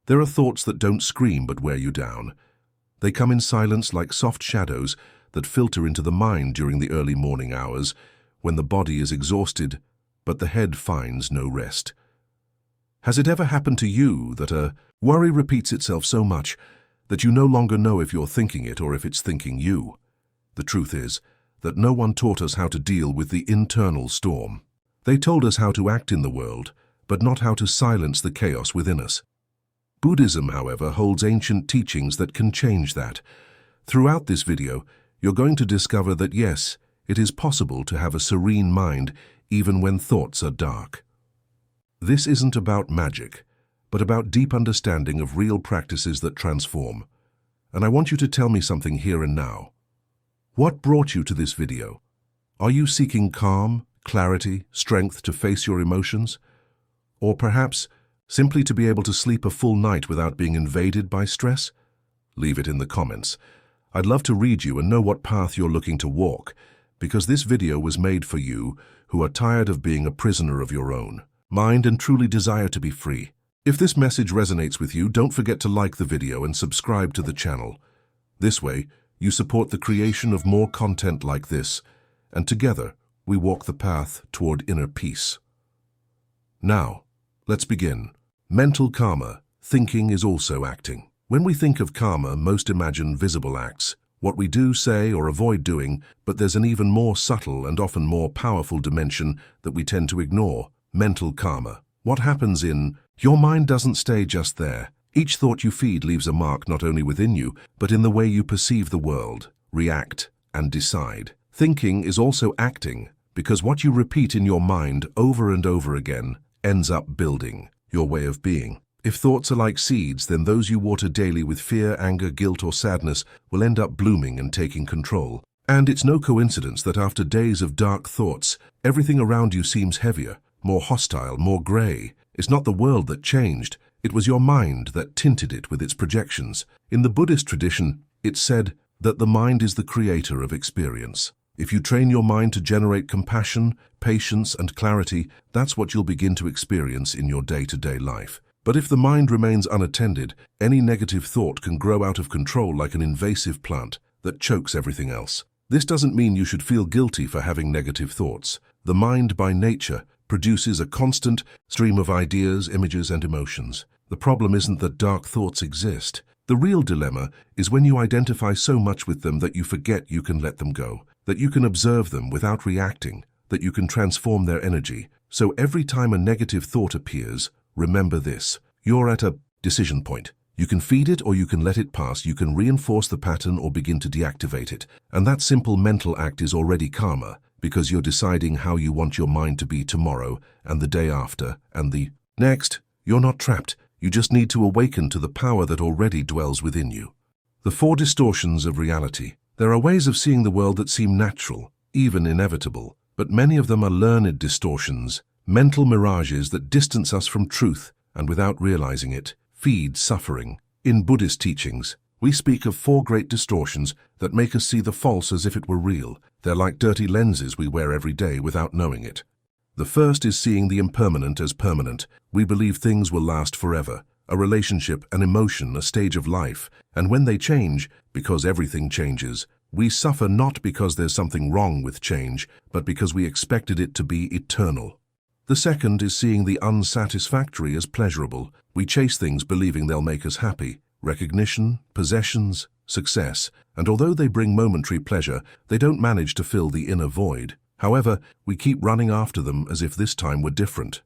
There are thoughts that don't scream but wear you down. They come in silence like soft shadows that filter into the mind during the early morning hours, when the body is exhausted, but the head finds no rest. Has it ever happened to you that a worry repeats itself so much that you no longer know if you're thinking it or if it's thinking you? The truth is that no one taught us how to deal with the internal storm. They told us how to act in the world, but not how to silence the chaos within us. Buddhism, however, holds ancient teachings that can change that. Throughout this video, you're going to discover that yes, it is possible to have a serene mind even when thoughts are dark. This isn't about magic, but about deep understanding of real practices that transform. And I want you to tell me something here and now. What brought you to this video? Are you seeking calm, clarity, strength to face your emotions? Or perhaps simply to be able to sleep a full night without being invaded by stress? Leave it in the comments. I'd love to read you and know what path you're looking to walk, because this video was made for you who are tired of being a prisoner of your own mind and truly desire to be free. If this message resonates with you, don't forget to like the video and subscribe to the channel. This way, you support the creation of more content like this, and together we walk the path toward inner peace. Now, let's begin. Mental karma. Thinking is also acting. When we think of karma, most imagine visible acts, what we do, say, or avoid doing, but there's an even more subtle and often more powerful dimension that we tend to ignore. Mental karma. What happens in your mind doesn't stay just there. Each thought you feed leaves a mark not only within you, but in the way you perceive the world, react, and decide. Thinking is also acting, because what you repeat in your mind over and over again ends up building your way of being. If thoughts are like seeds, then those you water daily with fear, anger, guilt, or sadness will end up blooming and taking control. And it's no coincidence that after days of dark thoughts, everything around you seems heavier, more hostile, more grey. It's not the world that changed, it was your mind that tinted it with its projections. In the Buddhist tradition, it's said that the mind is the creator of experience. If you train your mind to generate compassion, patience, and clarity, that's what you'll begin to experience in your day-to-day life. But if the mind remains unattended, any negative thought can grow out of control like an invasive plant that chokes everything else. This doesn't mean you should feel guilty for having negative thoughts. The mind, by nature, produces a constant stream of ideas, images, and emotions. The problem isn't that dark thoughts exist. The real dilemma is when you identify so much with them that you forget you can let them go, that you can observe them without reacting, that you can transform their energy. So every time a negative thought appears, remember this: you're at a decision point. You can feed it or you can let it pass. You can reinforce the pattern or begin to deactivate it. And that simple mental act is already karma, because you're deciding how you want your mind to be tomorrow and the day after and the next. You're not trapped. You just need to awaken to the power that already dwells within you. The 4 distortions of reality. There are ways of seeing the world that seem natural, even inevitable, but many of them are learned distortions, mental mirages that distance us from truth and, without realizing it, feed suffering. In Buddhist teachings, we speak of 4 great distortions that make us see the false as if it were real. They're like dirty lenses we wear every day without knowing it. The first is seeing the impermanent as permanent. We believe things will last forever, a relationship, an emotion, a stage of life, and when they change, because everything changes, we suffer not because there's something wrong with change, but because we expected it to be eternal. The second is seeing the unsatisfactory as pleasurable. We chase things believing they'll make us happy. Recognition, possessions, success, and although they bring momentary pleasure, they don't manage to fill the inner void. However, we keep running after them as if this time were different.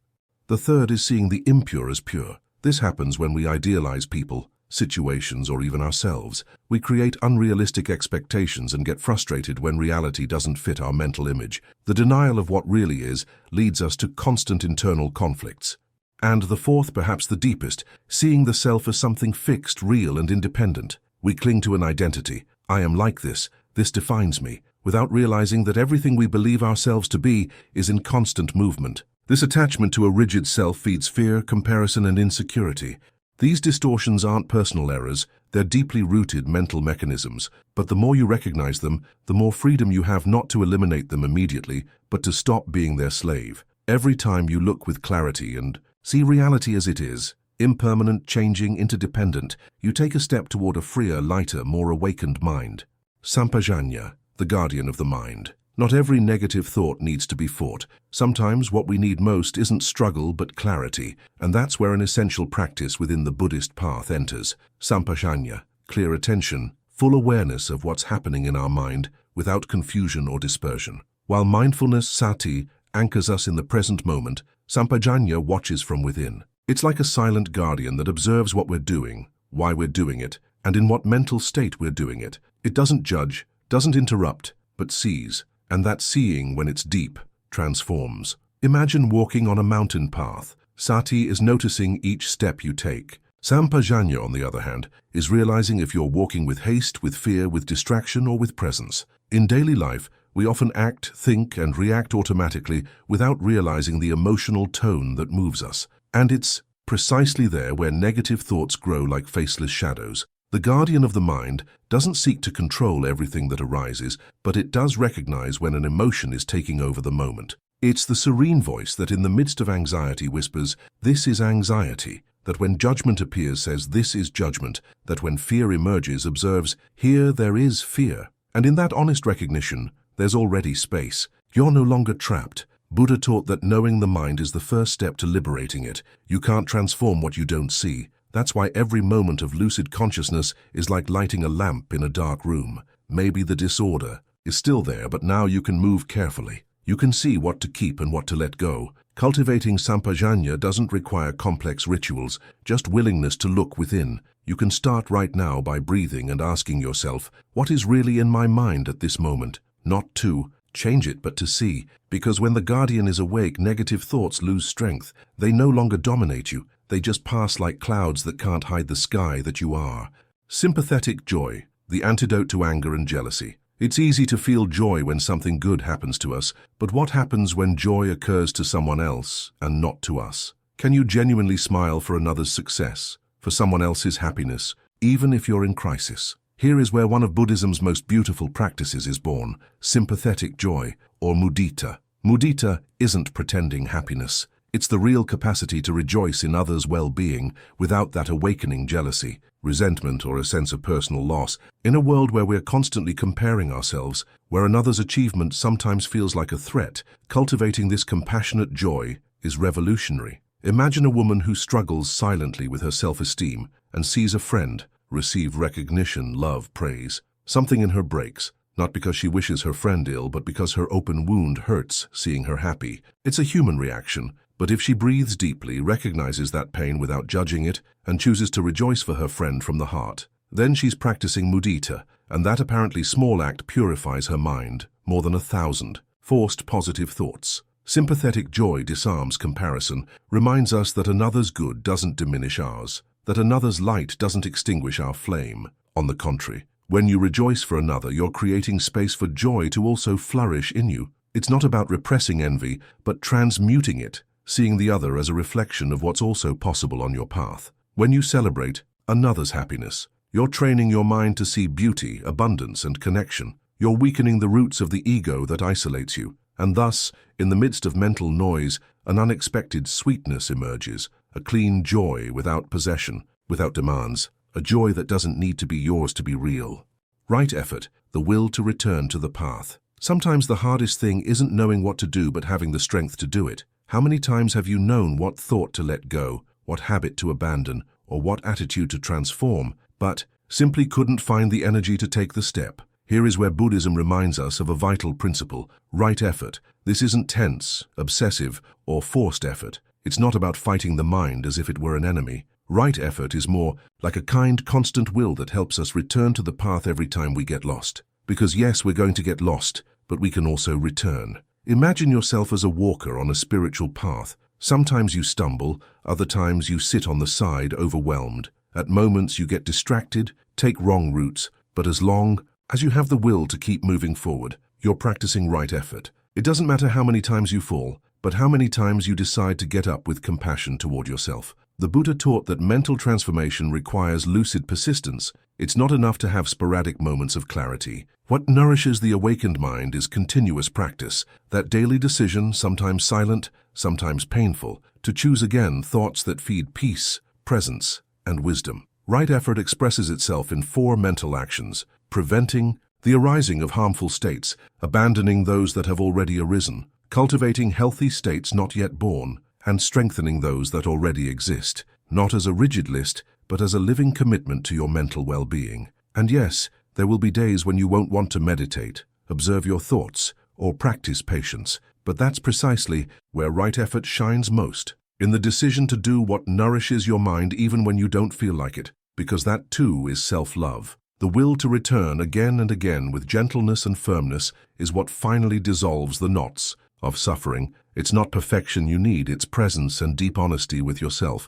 The third is seeing the impure as pure. This happens when we idealize people, situations, or even ourselves. We create unrealistic expectations and get frustrated when reality doesn't fit our mental image. The denial of what really is leads us to constant internal conflicts. And the fourth, perhaps the deepest, seeing the self as something fixed, real, and independent. We cling to an identity. I am like this defines me, without realizing that everything we believe ourselves to be is in constant movement. This attachment to a rigid self feeds fear, comparison, and insecurity. These distortions aren't personal errors, they're deeply rooted mental mechanisms, but the more you recognize them, the more freedom you have not to eliminate them immediately, but to stop being their slave. Every time you look with clarity and see reality as it is, impermanent, changing, interdependent. You take a step toward a freer, lighter, more awakened mind. Sampajanya, the guardian of the mind. Not every negative thought needs to be fought. Sometimes what we need most isn't struggle but clarity, and that's where an essential practice within the Buddhist path enters. Sampajanya, clear attention, full awareness of what's happening in our mind without confusion or dispersion. While mindfulness, sati, anchors us in the present moment, Sampajanya watches from within. It's like a silent guardian that observes what we're doing, why we're doing it, and in what mental state we're doing it. It doesn't judge, doesn't interrupt, but sees. And that seeing, when it's deep, transforms. Imagine walking on a mountain path. Sati is noticing each step you take. Sampajanya, on the other hand, is realizing if you're walking with haste, with fear, with distraction, or with presence. In daily life, we often act, think, and react automatically without realizing the emotional tone that moves us. And it's precisely there where negative thoughts grow like faceless shadows. The guardian of the mind doesn't seek to control everything that arises, but it does recognize when an emotion is taking over the moment. It's the serene voice that in the midst of anxiety whispers, "This is anxiety," that when judgment appears says, "This is judgment," that when fear emerges observes, "Here there is fear." And in that honest recognition, there's already space. You're no longer trapped. Buddha taught that knowing the mind is the first step to liberating it. You can't transform what you don't see. That's why every moment of lucid consciousness is like lighting a lamp in a dark room. Maybe the disorder is still there, but now you can move carefully. You can see what to keep and what to let go. Cultivating Sampajanya doesn't require complex rituals, just willingness to look within. You can start right now by breathing and asking yourself, what is really in my mind at this moment? Not to change it, but to see. Because when the guardian is awake, negative thoughts lose strength. They no longer dominate you. They just pass like clouds that can't hide the sky that you are. Sympathetic joy, the antidote to anger and jealousy. It's easy to feel joy when something good happens to us, but what happens when joy occurs to someone else and not to us? Can you genuinely smile for another's success, for someone else's happiness, even if you're in crisis? Here is where one of Buddhism's most beautiful practices is born, sympathetic joy, or mudita. Mudita isn't pretending happiness. It's the real capacity to rejoice in others' well-being without that awakening jealousy, resentment, or a sense of personal loss. In a world where we're constantly comparing ourselves, where another's achievement sometimes feels like a threat, cultivating this compassionate joy is revolutionary. Imagine a woman who struggles silently with her self-esteem and sees a friend receive recognition, love, praise. Something in her breaks, not because she wishes her friend ill, but because her open wound hurts seeing her happy. It's a human reaction. But if she breathes deeply, recognizes that pain without judging it, and chooses to rejoice for her friend from the heart, then she's practicing mudita, and that apparently small act purifies her mind more than 1,000 forced positive thoughts. Sympathetic joy disarms comparison, reminds us that another's good doesn't diminish ours, that another's light doesn't extinguish our flame. On the contrary, when you rejoice for another, you're creating space for joy to also flourish in you. It's not about repressing envy, but transmuting it, seeing the other as a reflection of what's also possible on your path. When you celebrate another's happiness, you're training your mind to see beauty, abundance, and connection. You're weakening the roots of the ego that isolates you, and thus, in the midst of mental noise, an unexpected sweetness emerges, a clean joy without possession, without demands, a joy that doesn't need to be yours to be real. Right effort, the will to return to the path. Sometimes the hardest thing isn't knowing what to do but having the strength to do it. How many times have you known what thought to let go, what habit to abandon, or what attitude to transform, but simply couldn't find the energy to take the step? Here is where Buddhism reminds us of a vital principle, right effort. This isn't tense, obsessive, or forced effort. It's not about fighting the mind as if it were an enemy. Right effort is more like a kind, constant will that helps us return to the path every time we get lost. Because yes, we're going to get lost, but we can also return. Imagine yourself as a walker on a spiritual path. Sometimes you stumble, other times you sit on the side, overwhelmed. At moments you get distracted, take wrong routes, but as long as you have the will to keep moving forward, you're practicing right effort. It doesn't matter how many times you fall, but how many times you decide to get up with compassion toward yourself. The Buddha taught that mental transformation requires lucid persistence. It's not enough to have sporadic moments of clarity. What nourishes the awakened mind is continuous practice, that daily decision, sometimes silent, sometimes painful, to choose again thoughts that feed peace, presence, and wisdom. Right effort expresses itself in 4 mental actions: preventing the arising of harmful states, abandoning those that have already arisen, cultivating healthy states not yet born, and strengthening those that already exist, not as a rigid list, but as a living commitment to your mental well-being. And yes, there will be days when you won't want to meditate, observe your thoughts, or practice patience, but that's precisely where right effort shines most, in the decision to do what nourishes your mind even when you don't feel like it, because that too is self-love. The will to return again and again with gentleness and firmness is what finally dissolves the knots of suffering. It's not perfection you need, it's presence and deep honesty with yourself.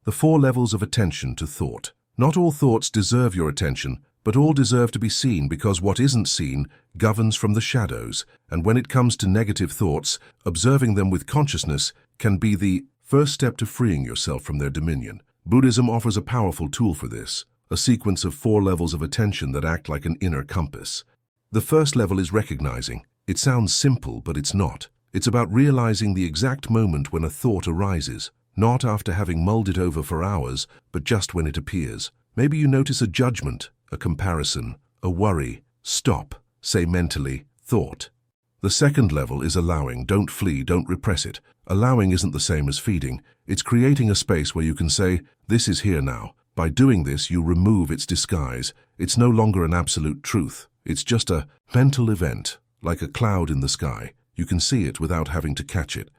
The 4 levels of attention to thought. Not all thoughts deserve your attention, but all deserve to be seen, because what isn't seen governs from the shadows. And when it comes to negative thoughts, observing them with consciousness can be the first step to freeing yourself from their dominion. Buddhism offers a powerful tool for this, a sequence of 4 levels of attention that act like an inner compass. The first level is recognizing. It sounds simple, but it's not. It's about realizing the exact moment when a thought arises, not after having mulled it over for hours, but just when it appears. Maybe you notice a judgment, a comparison, a worry. Stop, say mentally, thought. The second level is allowing. Don't flee, don't repress it. Allowing isn't the same as feeding. It's creating a space where you can say, this is here now. By doing this, you remove its disguise. It's no longer an absolute truth. It's just a mental event, like a cloud in the sky. You can see it without having to catch it.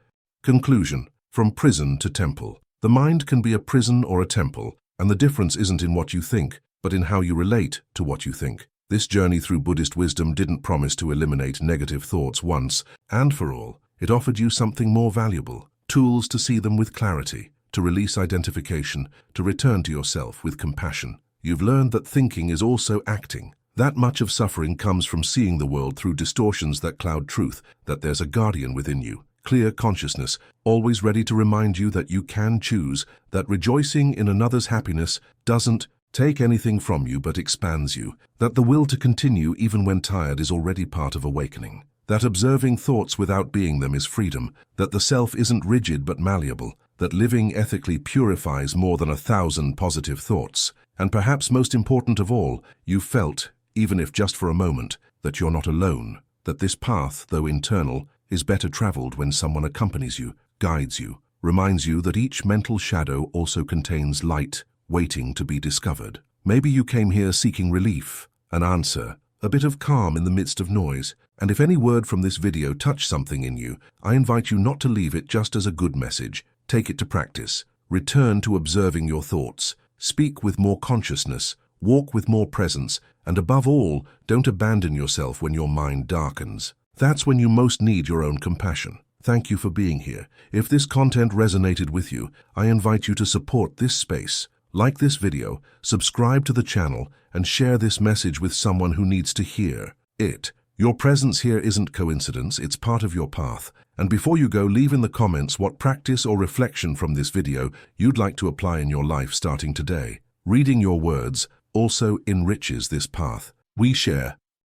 Conclusion. From prison to temple. The mind can be a prison or a temple, and the difference isn't in what you think, but in how you relate to what you think. This journey through Buddhist wisdom didn't promise to eliminate negative thoughts once and for all. It offered you something more valuable, tools to see them with clarity, to release identification, to return to yourself with compassion. You've learned that thinking is also acting. That much of suffering comes from seeing the world through distortions that cloud truth, that there's a guardian within you, clear consciousness, always ready to remind you that you can choose, that rejoicing in another's happiness doesn't take anything from you but expands you, that the will to continue even when tired is already part of awakening, that observing thoughts without being them is freedom, that the self isn't rigid but malleable, that living ethically purifies more than 1,000 positive thoughts, and perhaps most important of all, you felt, even if just for a moment, that you're not alone, that this path, though internal, is better traveled when someone accompanies you, guides you, reminds you that each mental shadow also contains light, waiting to be discovered. Maybe you came here seeking relief, an answer, a bit of calm in the midst of noise, and if any word from this video touched something in you, I invite you not to leave it just as a good message. Take it to practice. Return to observing your thoughts. Speak with more consciousness, walk with more presence, and above all, don't abandon yourself when your mind darkens. That's when you most need your own compassion. Thank you for being here. If this content resonated with you, I invite you to support this space. Like this video, subscribe to the channel, and share this message with someone who needs to hear it. Your presence here isn't coincidence, it's part of your path. And before you go, leave in the comments what practice or reflection from this video you'd like to apply in your life starting today. Reading your words also enriches this path. We share